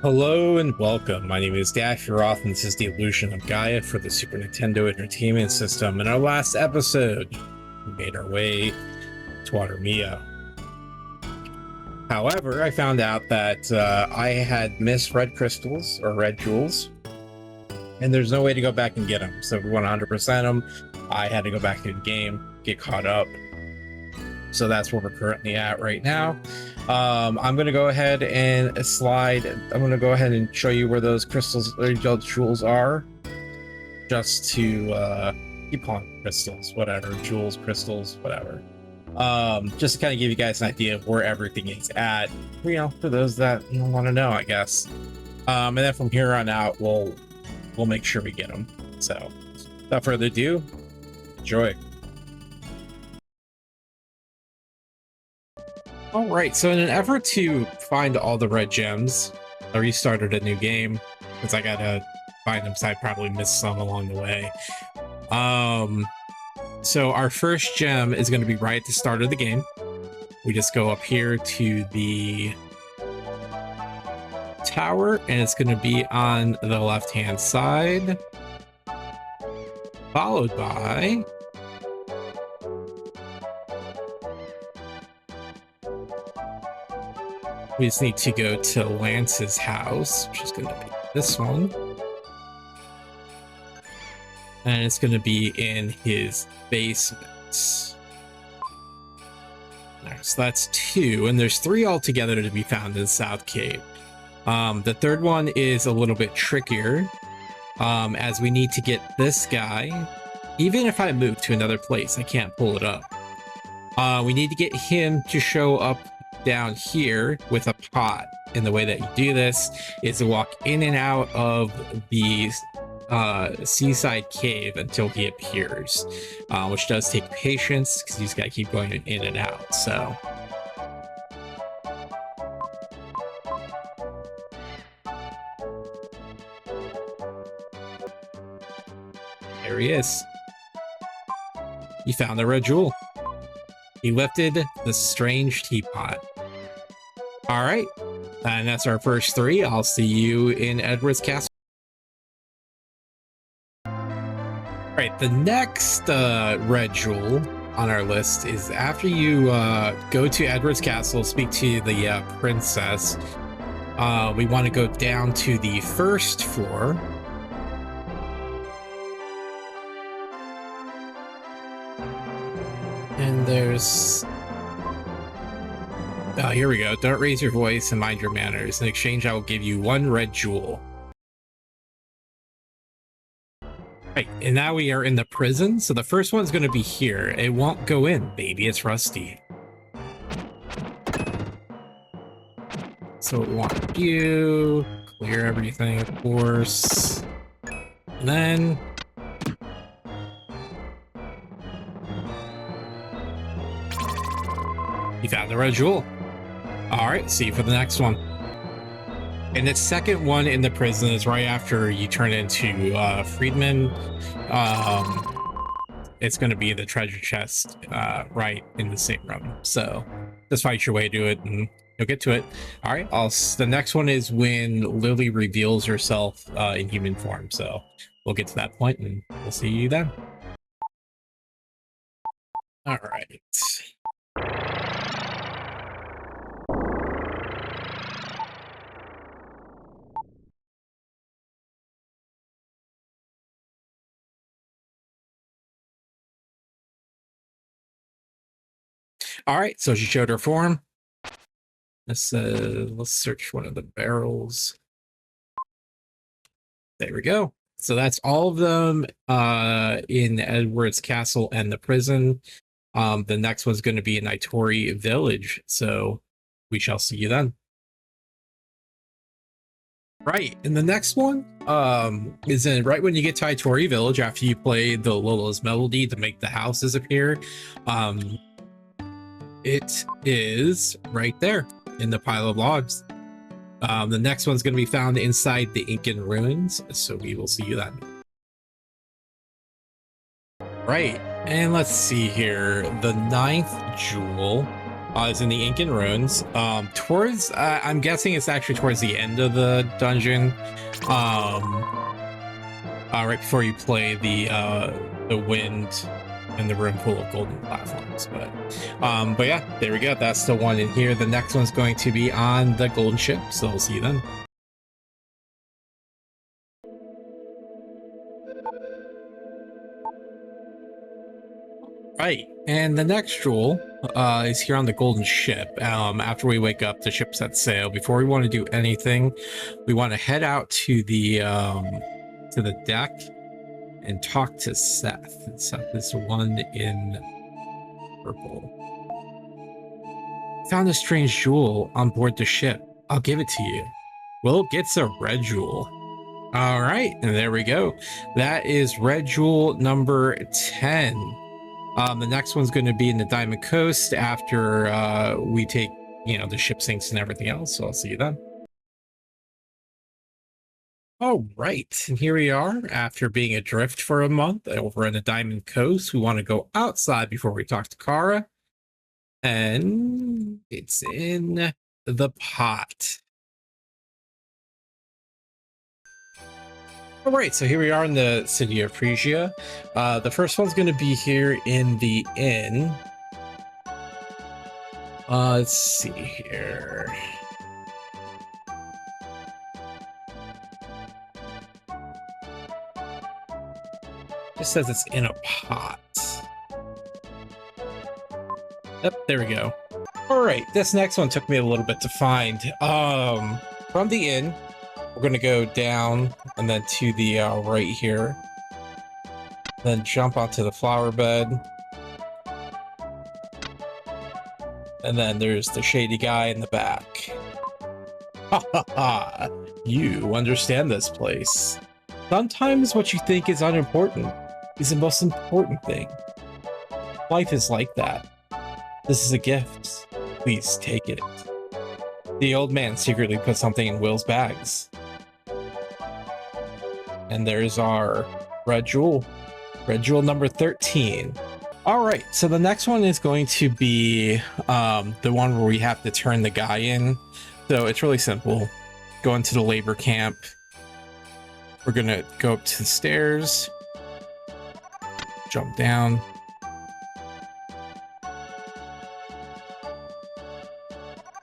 Hello and welcome. My name is DDVR, and this is the illusion of Gaia for the Super Nintendo Entertainment System. In our last episode, we made our way to Watermia. However, I found out that I had missed red crystals, or red jewels, and there's no way to go back and get them. So if we want 100% them, I had to go back to the game, get caught up. So that's where we're currently at right now. I'm going to go ahead and I'm going to go ahead and show you where those crystals or jewels are, just to keep calling crystals, whatever, jewels, crystals, whatever. Just to kind of give you guys an idea of where everything is at, for those that want to know, I guess. And then from here on out, we'll make sure we get them. So without further ado, enjoy. All right, so in an effort to find all the red gems, I restarted a new game because I gotta find them, so I probably missed some along the way. So our first gem is going to be right at the start of the game. We just go up here to the tower, and it's going to be on the left-hand side, followed by we just need to go to Lance's house, which is going to be this one. And it's going to be in his basement. Alright, so that's 2, and there's 3 altogether to be found in South Cave. The third one is a little bit trickier, as we need to get this guy. Even if I move to another place, I can't pull it up. We need to get him to show up down here with a pot, and the way that you do this is to walk in and out of the seaside cave until he appears, which does take patience because you just gotta keep going in and out. So there he is. He found the red jewel. He lifted the strange teapot. All right, and that's our first 3. I'll see you in Edward's Castle. All right, the next red jewel on our list is after you go to Edward's Castle, speak to the princess. We want to go down to the first floor. And there's... Oh, here we go. Don't raise your voice and mind your manners. In exchange, I will give you 1 red jewel. Right, and now we are in the prison. So the first one's going to be here. It won't go in, baby. It's rusty. So we want you. Clear everything, of course. And then... you found the red jewel. All right, see you for the next one. And the second one in the prison is right after you turn into Friedman. It's going to be the treasure chest right in the same room. So just fight your way to it and you'll get to it. All right, the next one is when Lily reveals herself in human form. So we'll get to that point and we'll see you then. All right. All right, so she showed her form. Let's search one of the barrels. There we go. So that's all of them in Edward's Castle and the prison. The next one's going to be in Itori Village, so we shall see you then. Right, and the next one is in right when you get to Itori Village after you play the Lola's Melody to make the houses appear. It is right there in the pile of logs. The next one's going to be found inside the Incan ruins, so we will see you then. Right, and let's see here. The 9th jewel Is in the Incan ruins. Towards, I'm guessing it's actually towards the end of the dungeon. Right before you play the wind in the room full of golden platforms. But yeah, there we go. That's the one in here. The next one's going to be on the golden ship, so we'll see you then. Right, and the next jewel is here on the golden ship. After we wake up, the ship sets sail. Before we want to do anything, we want to head out to the deck and talk to Seth. Seth is the one in purple. Found a strange jewel on board the ship. I'll give it to you. Will gets a red jewel. All right, and there we go. That is red jewel number 10. The next one's going to be in the Diamond Coast after we take, the ship sinks and everything else. So I'll see you then. All right, and here we are after being adrift for a month over in the Diamond Coast. We want to go outside before we talk to Kara. And it's in the pot. All right, so here we are in the city of Frisia. The first one's going to be here in the inn. Let's see here. It says it's in a pot. Yep, there we go. All right, this next one took me a little bit to find. From the inn, we're gonna go down and then to the right here. Then jump onto the flower bed. And then there's the shady guy in the back. Ha ha ha! You understand this place. Sometimes what you think is unimportant is the most important thing. Life is like that. This is a gift. Please take it. The old man secretly put something in Will's bags. And there's our red jewel. Red jewel number 13. All right, so the next one is going to be the one where we have to turn the guy in. So it's really simple. Go into the labor camp. We're gonna go up to the stairs. Jump down.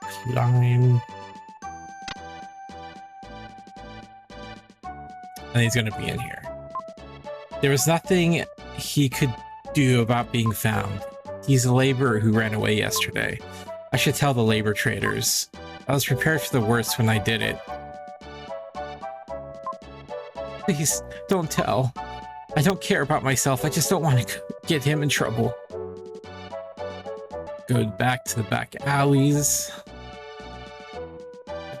Climb. And he's gonna be in here. There was nothing he could do about being found. He's a laborer who ran away yesterday. I should tell the labor traders. I was prepared for the worst when I did it. Please, don't tell. I don't care about myself. I just don't want to get him in trouble. Go back to the back alleys.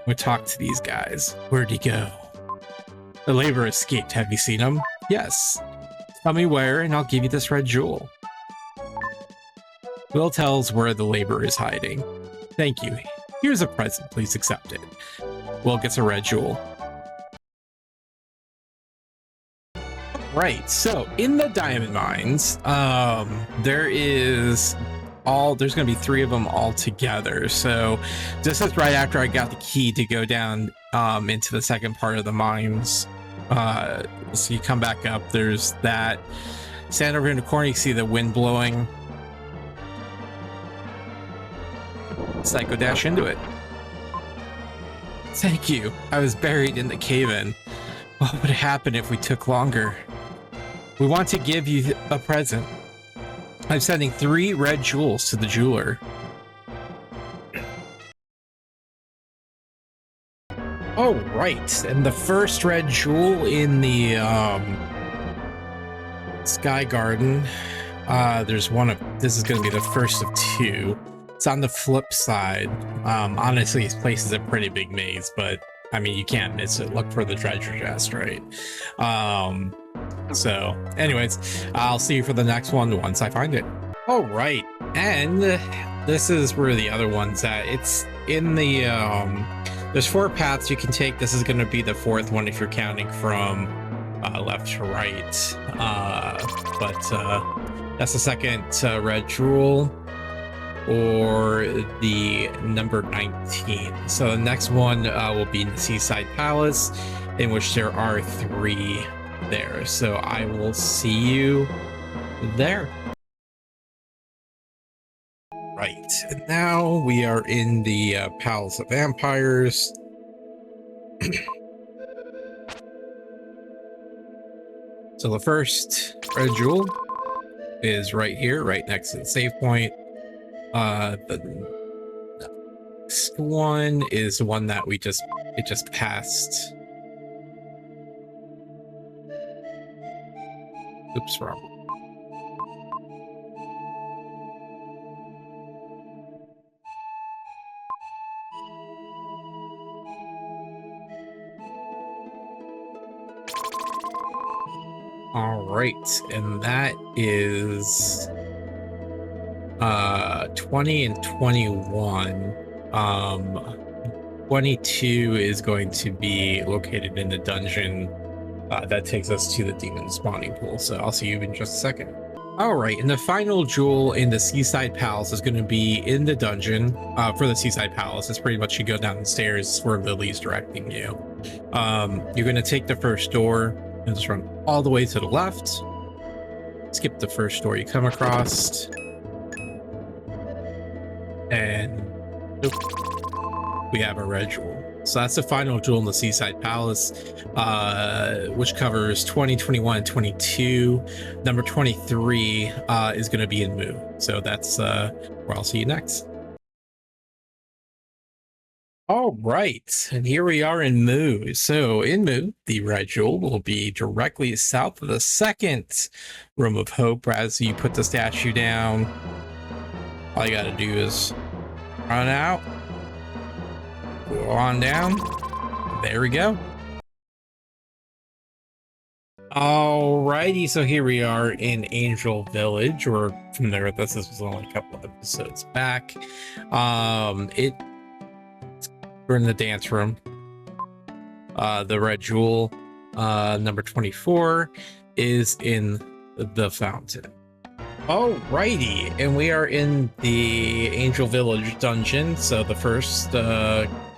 We'll talk to these guys. Where'd he go? The laborer escaped. Have you seen him? Yes. Tell me where, and I'll give you this red jewel. Will tells where the laborer is hiding. Thank you. Here's a present. Please accept it. Will gets a red jewel. Right, so in the diamond mines, there's gonna be 3 of them all together. So this is right after I got the key to go down into the second part of the mines. So you come back up, there's that. Stand over in the corner, you see the wind blowing. Psycho dash into it. Thank you. I was buried in the cave-in. What would happen if we took longer? We want to give you a present. I'm sending 3 red jewels to the jeweler. Oh, right. And the first red jewel in the Sky Garden. There's one of this is going to be the first of 2. It's on the flip side. Honestly, this place is a pretty big maze, but I mean, you can't miss it. Look for the treasure chest, right? So anyways, I'll see you for the next one once I find it. All right, and this is where the other one's at. It's in the there's 4 paths you can take. This is going to be the 4th one if you're counting from left to right. But that's the second red jewel. or the number 19. So the next one will be in the Seaside Palace, in which there are 3 there. So I will see you there. Right, and now we are in the Palace of Vampires. So the first red jewel is right here, right next to the save point. The next one is the one that it just passed. Oops, wrong. All right, and that is 20 and 21. 22 is going to be located in the dungeon that takes us to the demon spawning pool. So I'll see you in just a second. All right, and the final jewel in the Seaside Palace is going to be in the dungeon. For the Seaside Palace, it's pretty much you go down the stairs where Lily's directing you. You're going to take the first door and just run all the way to the left. Skip the first door you come across. And we have a red jewel. So that's the final jewel in the Seaside Palace, which covers 20, 21, and 22. Number 23 is going to be in Moo. So that's where I'll see you next. All right, and here we are in Moo. So in Moo, the red jewel will be directly south of the second Room of Hope. As you put the statue down, all you got to do is run out, go on down. There we go. Alrighty, so here we are in Angel Village, or from there, this was only a couple of episodes back. We're in the dance room. The red jewel, number 24, is in the fountain. Alrighty, and we are in the Angel Village dungeon. So the first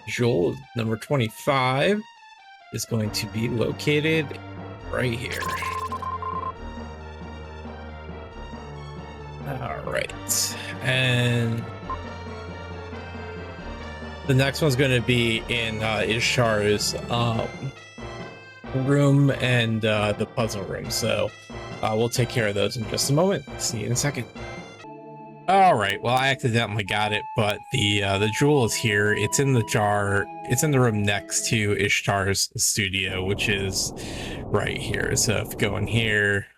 jewel, number 25, is going to be located right here. All right, and the next one's going to be in Ishtar's room and the puzzle room. So we'll take care of those in just a moment. See you in a second. All right, well, I accidentally got it, but the jewel is here. It's in the jar. It's in the room next to Ishtar's studio, which is right here. So if you go in here,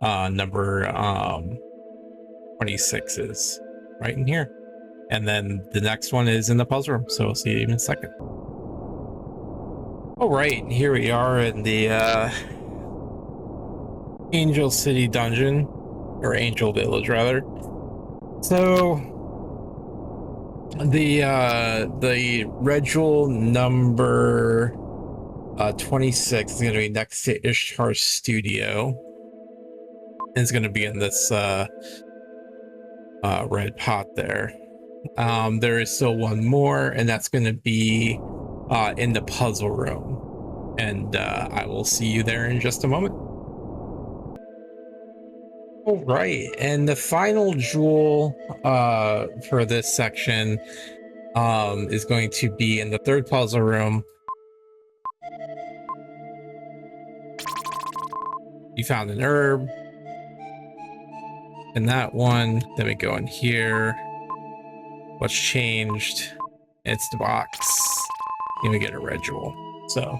number 26 is right in here. And then the next one is in the puzzle room. So we'll see you in a second. All right, here we are in the Angel City dungeon, or Angel Village rather. So the red jewel number 26 is going to be next to Ishtar's studio. And it's going to be in this red pot there. There is still one more, and that's going to be in the puzzle room. And I will see you there in just a moment. All right, and the final jewel for this section is going to be in the third puzzle room. You found an herb. And that one, then we go in here. What's changed? It's the box. And we get a red jewel. So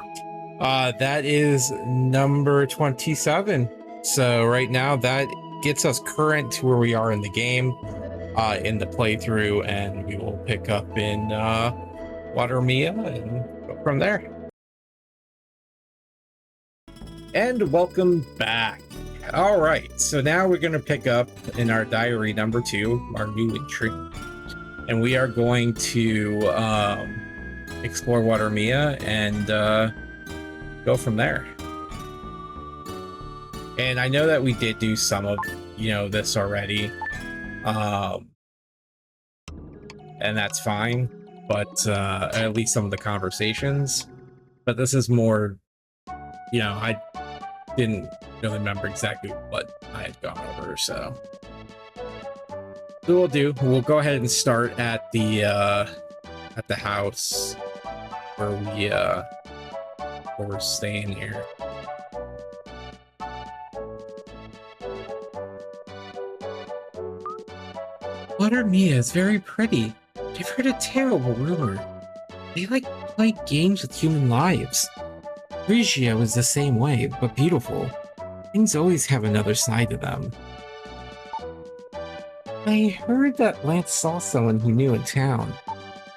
that is number 27. So right now that gets us current to where we are in the game, in the playthrough, and we will pick up in Watermia and go from there. And welcome back. All right, so now we're going to pick up in our diary number 2, our new entry, and we are going to explore Watermia and go from there. And I know that we did do some of this already, and that's fine. But at least some of the conversations. But this is more, you know, I didn't really remember exactly what I had gone over, so we'll do. We'll go ahead and start at the house where we're staying here. Watermia is very pretty. I've heard a terrible rumor. They like play games with human lives. Regia was the same way, but beautiful. Things always have another side to them. I heard that Lance saw someone he knew in town.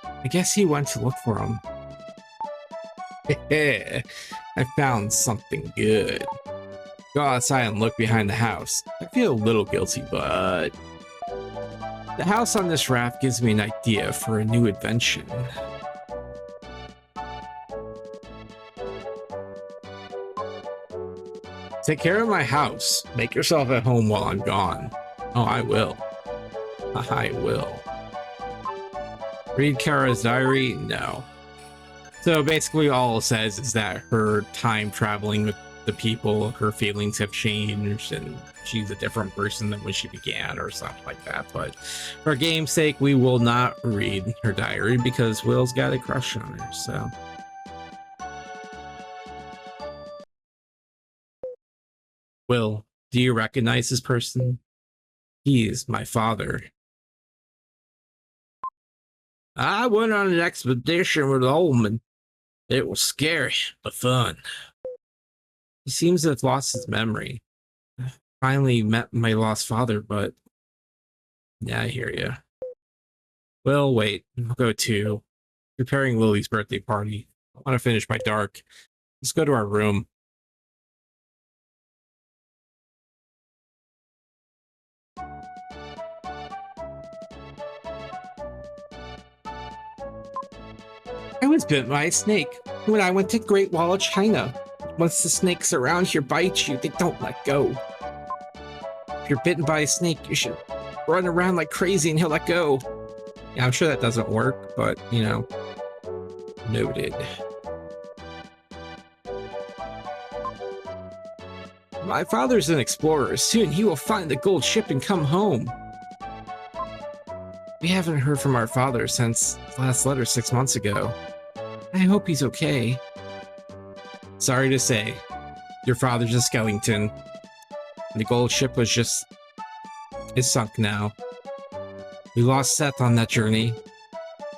I guess he went to look for him. Heh, I found something good. Go outside and look behind the house. I feel a little guilty, but the house on this raft gives me an idea for a new invention. Take care of my house. Make yourself at home while I'm gone. Oh, I will. I will. Read Kara's diary? No. So basically all it says is that her time traveling with the people, her feelings have changed and she's a different person than when she began or something like that. But for game's sake, we will not read her diary because Will's got a crush on her, so. Will, do you recognize this person? He is my father. I went on an expedition with Ullman. It was scary, but fun. He seems to have lost his memory. I finally met my lost father, but yeah, I hear you. Well, wait, I'll go too. Preparing Lily's birthday party. I want to finish my dark. Let's go to our room. I was bitten by a snake when I went to Great Wall of China. Once the snakes around here bite you, they don't let go. If you're bitten by a snake, you should run around like crazy and he'll let go. Yeah, I'm sure that doesn't work, but, you know, noted. My father's an explorer. Soon he will find the gold ship and come home. We haven't heard from our father since his last letter 6 months ago. I hope he's okay. Sorry to say, your father's a skeleton. The gold ship is sunk now. We lost Seth on that journey.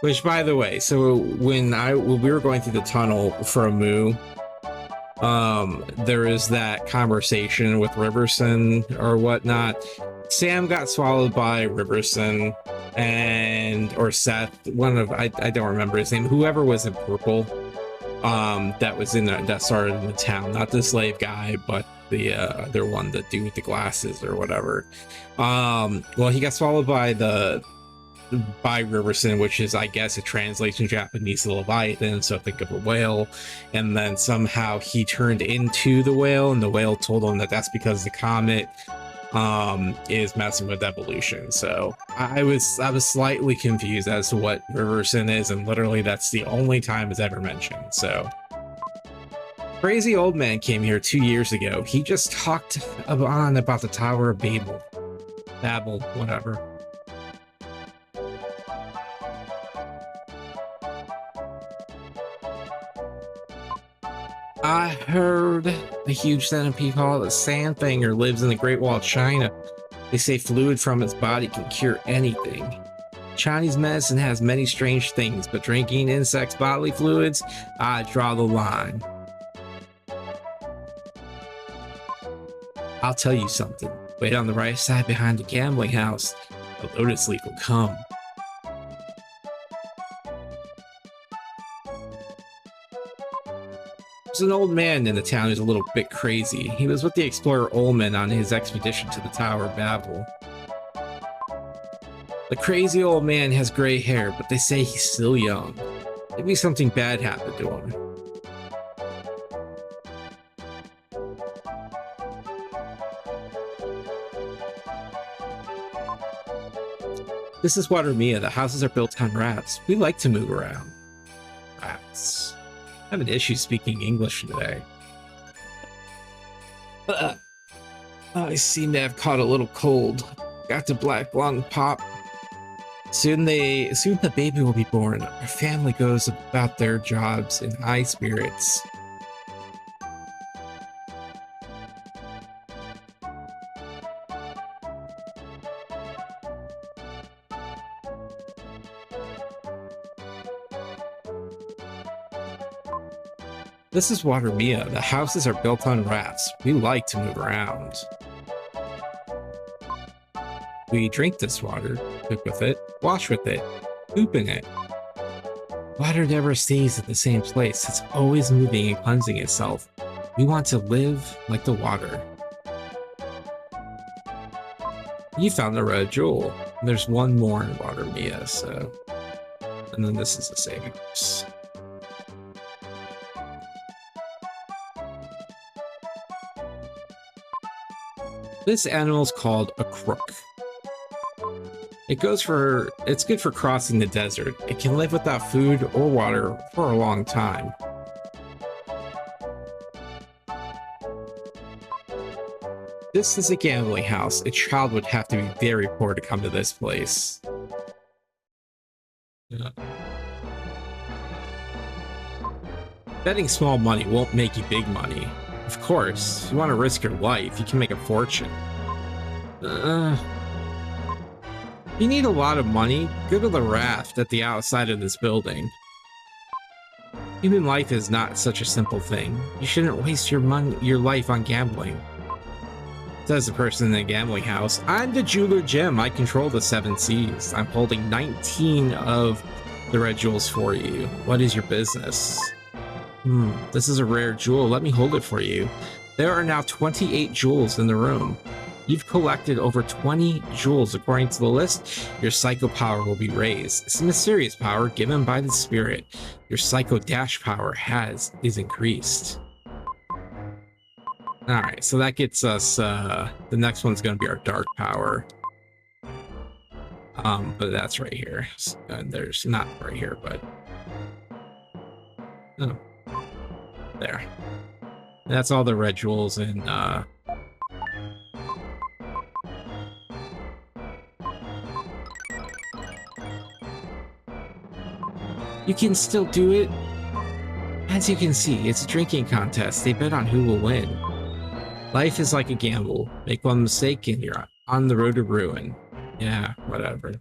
Which, by the way, so when we were going through the tunnel for Amu, there is that conversation with Riverson or whatnot. Sam got swallowed by Riverson or Seth, I don't remember his name, whoever was in purple, that was that started in the town, not the slave guy, but the other one, the dude with the glasses or whatever. Well, he got swallowed by Riverson, which is, I guess, a translation Japanese to Leviathan, so think of a whale. And then somehow he turned into the whale, and the whale told him that that's because the comet is messing with evolution. So I was slightly confused as to what Riverson is, and literally that's the only time it's ever mentioned. So crazy old man came here 2 years ago. He just talked on about the Tower of Babel, whatever. I heard a huge centipede called a sandfinger lives in the Great Wall of China. They say fluid from its body can cure anything. Chinese medicine has many strange things, but drinking insects' bodily fluids, I draw the line. I'll tell you something. Wait on the right side behind the gambling house. The Lotus Leaf will come. There's an old man in the town who's a little bit crazy. He was with the explorer Ullman on his expedition to the Tower of Babel. The crazy old man has gray hair, but they say he's still young. Maybe something bad happened to him. This is Watermia. The houses are built on rats. We like to move around. Rats. I have an issue speaking English today. I seem to have caught a little cold. Got the black lung pop. Soon the baby will be born. Our family goes about their jobs in high spirits. This is Watermia. The houses are built on rats. We like to move around. We drink this water, cook with it, wash with it, poop in it. Water never stays at the same place. It's always moving and cleansing itself. We want to live like the water. You found the red jewel. There's one more in Watermia, so... And then this is a saving house. This animal's called a crook. It's good for crossing the desert. It can live without food or water for a long time. This is a gambling house. A child would have to be very poor to come to this place. Yeah. Betting small money won't make you big money. Of course, if you want to risk your life, you can make a fortune. You need a lot of money? Go to the raft at the outside of this building. Human life is not such a simple thing. You shouldn't waste your life on gambling. Says the person in the gambling house. I'm the jeweler Jim. I control the 7 seas. I'm holding 19 of the red jewels for you. What is your business? This is a rare jewel. Let me hold it for you. There are now 28 jewels in the room. You've collected over 20 jewels according to the list. Your psycho power will be raised. It's a mysterious power given by the spirit. Your psycho dash power is increased. Alright, so that gets us, the next one's going to be our dark power. But that's right here. There's not right here, but... Oh. There. That's all the red jewels in, You can still do it. As you can see, it's a drinking contest. They bet on who will win. Life is like a gamble. Make one mistake and you're on the road to ruin. Yeah, whatever.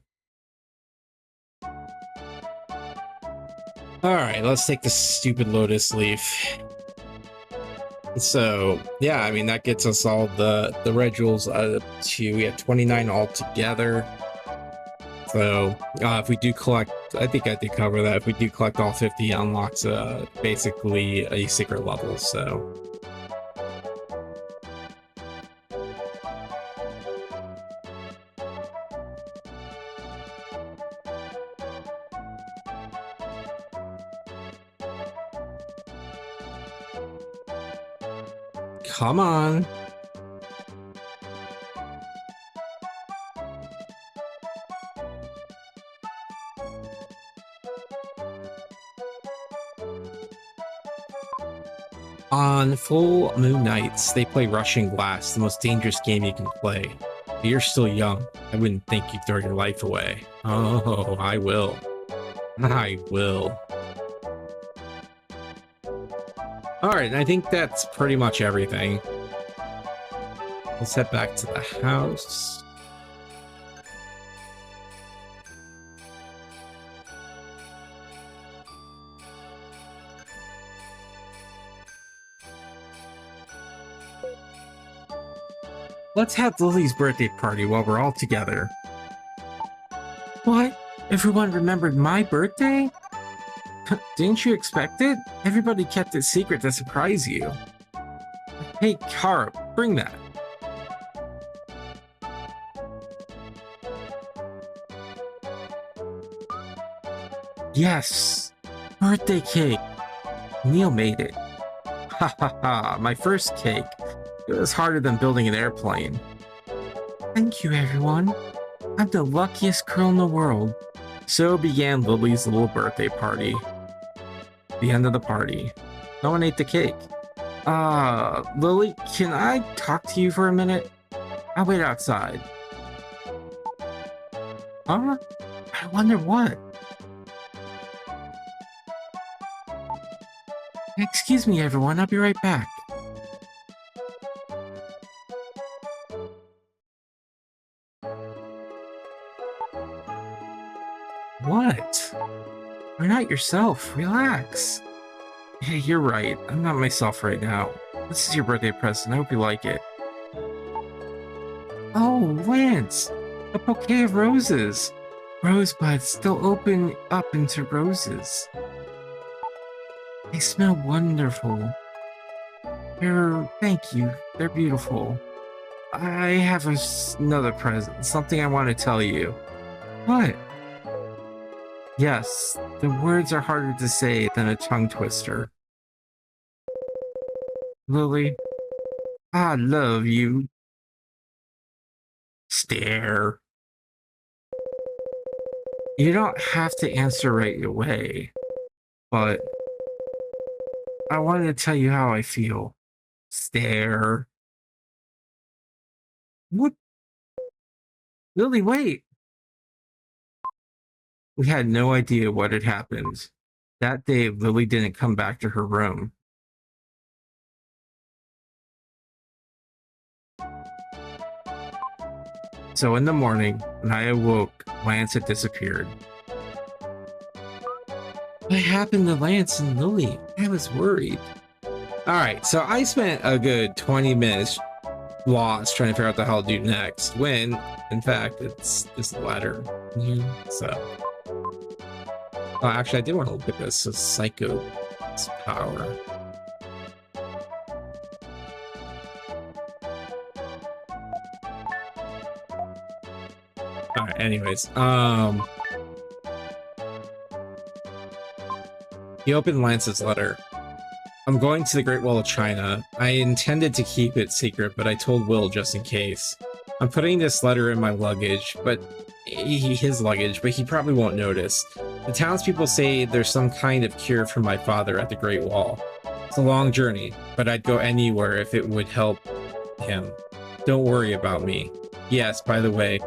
Alright, let's take the stupid lotus leaf. So, yeah, I mean, that gets us all the red jewels up to, we have 29 altogether. So, if we do collect, I think I did cover that, if we do collect all 50, it unlocks basically a secret level, so... Come on. On full moon nights, they play Russian Glass, the most dangerous game you can play. But you're still young. I wouldn't think you'd throw your life away. Oh, I will. I will. Alright, I think that's pretty much everything. Let's head back to the house. Let's have Lily's birthday party while we're all together. What? Everyone remembered my birthday? Didn't you expect it? Everybody kept it secret to surprise you. Hey, Kara, bring that. Yes! Birthday cake! Neil made it. Ha ha ha, my first cake. It was harder than building an airplane. Thank you, everyone. I'm the luckiest girl in the world. So began Lily's little birthday party. The end of the party. No one ate the cake. Lily, can I talk to you for a minute? I'll wait outside. Huh? I wonder what. Excuse me, everyone. I'll be right back. What? You're not yourself. Relax. Hey, you're right. I'm not myself right now. This is your birthday present. I hope you like it. Oh, Lance! A bouquet of roses! Rosebuds still open up into roses. They smell wonderful. Thank you. They're beautiful. I have another present. Something I want to tell you. What? Yes, the words are harder to say than a tongue twister. Lily, I love you. Stare. You don't have to answer right away, but I wanted to tell you how I feel. Stare. What? Lily, wait! We had no idea what had happened. That day, Lily didn't come back to her room. So in the morning, when I awoke, Lance had disappeared. What happened to Lance and Lily? I was worried. Alright, so I spent a good 20 minutes lost trying to figure out the hell to do next, when, in fact, it's this ladder here, so... Oh, actually, I did want to look at this. So Psycho's power. Alright, anyways. He opened Lance's letter. I'm going to the Great Wall of China. I intended to keep it secret, but I told Will just in case. I'm putting this letter in my luggage, but his luggage, but he probably won't notice. The townspeople say there's some kind of cure for my father at the Great Wall. It's a long journey, but I'd go anywhere if it would help him. Don't worry about me. Yes, by the way,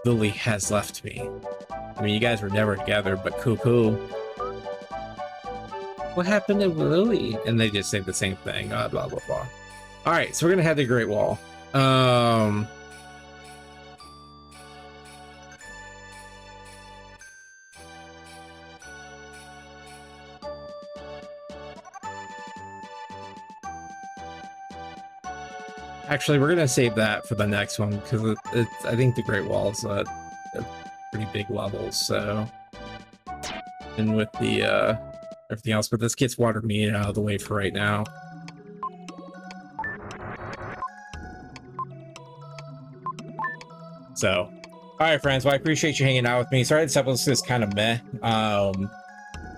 Lily has left me. I mean, you guys were never together, but cool. What happened to Lily? And they just say the same thing, blah, blah, blah. All right, so we're gonna head to the Great Wall. Actually, we're gonna save that for the next one because I think the Great Wall is a pretty big level. So, and with the everything else, but this gets Watermia out of the way for right now. So, all right, friends. Well, I appreciate you hanging out with me. Sorry this episode is kind of meh.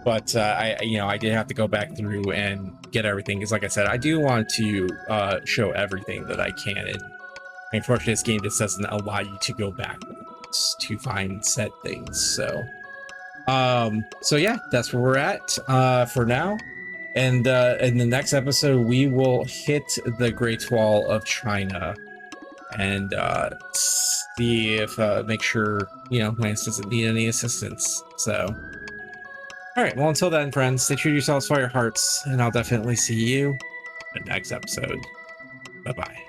But I did have to go back through and get everything because, like I said, I do want to show everything that I can. And unfortunately, this game just doesn't allow you to go backwards to find said things. So yeah, that's where we're at for now. And in the next episode, we will hit the Great Wall of China and see if make sure Lance doesn't need any assistance. So. All right, well, until then, friends, stay true to yourselves, fire hearts, and I'll definitely see you in the next episode. Bye-bye.